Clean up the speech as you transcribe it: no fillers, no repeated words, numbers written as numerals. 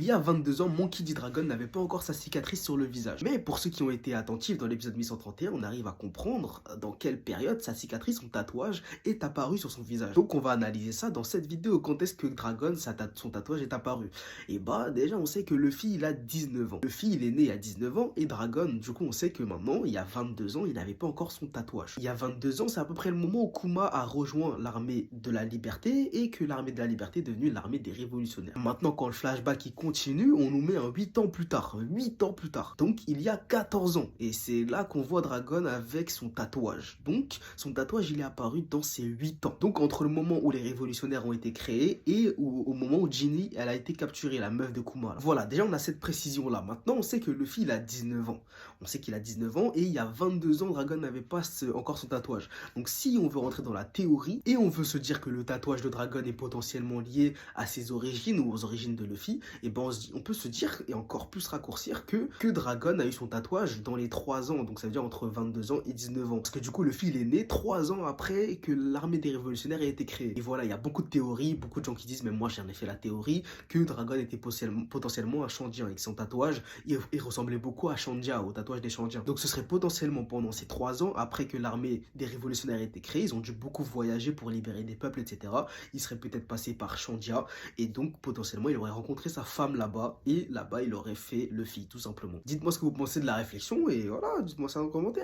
Il y a 22 ans, Monkey D. Dragon n'avait pas encore sa cicatrice sur le visage. Mais pour ceux qui ont été attentifs dans l'épisode 1131, on arrive à comprendre dans quelle période sa cicatrice, son tatouage, est apparu sur son visage. Donc on va analyser ça dans cette vidéo. Quand est-ce que Dragon, son tatouage est apparu? Et bah déjà on sait que Luffy il a 19 ans. Luffy il est né à 19 ans et Dragon, du coup on sait que maintenant, il y a 22 ans, il n'avait pas encore son tatouage. Il y a 22 ans, c'est à peu près le moment où Kuma a rejoint l'armée de la liberté et que l'armée de la liberté est devenue l'armée des révolutionnaires. Maintenant quand le flashback il continue, on nous met un 8 ans plus tard. 8 ans plus tard. Donc il y a 14 ans. Et c'est là qu'on voit Dragon avec son tatouage. Donc son tatouage il est apparu dans ses 8 ans. Donc entre le moment où les révolutionnaires ont été créés et au moment où Ginny elle a été capturée, la meuf de Kuma. Voilà, déjà on a cette précision là. Maintenant on sait que Luffy il a 19 ans. On sait qu'il a 19 ans et il y a 22 ans Dragon n'avait pas encore son tatouage. Donc si on veut rentrer dans la théorie et on veut se dire que le tatouage de Dragon est potentiellement lié à ses origines ou aux origines de Luffy, et ben on peut se dire et encore plus raccourcir que Dragon a eu son tatouage dans les 3 ans, donc ça veut dire entre 22 ans et 19 ans. Parce que du coup, Luffy il est né 3 ans après que l'armée des révolutionnaires ait été créée. Et voilà, il y a beaucoup de théories, beaucoup de gens qui disent, même moi j'en ai fait la théorie, que Dragon était potentiellement un Shandien et que son tatouage, il ressemblait beaucoup à Shandia, au tatouage des Shandiens. Donc ce serait potentiellement pendant ces 3 ans, après que l'armée des révolutionnaires ait été créée, ils ont dû beaucoup voyager pour libérer des peuples, etc. Il serait peut-être passé par Shandia et donc potentiellement il aurait rencontré sa femme là-bas et là-bas il aurait fait Luffy tout simplement. Dites-moi ce que vous pensez de la réflexion et voilà, dites-moi ça en commentaire.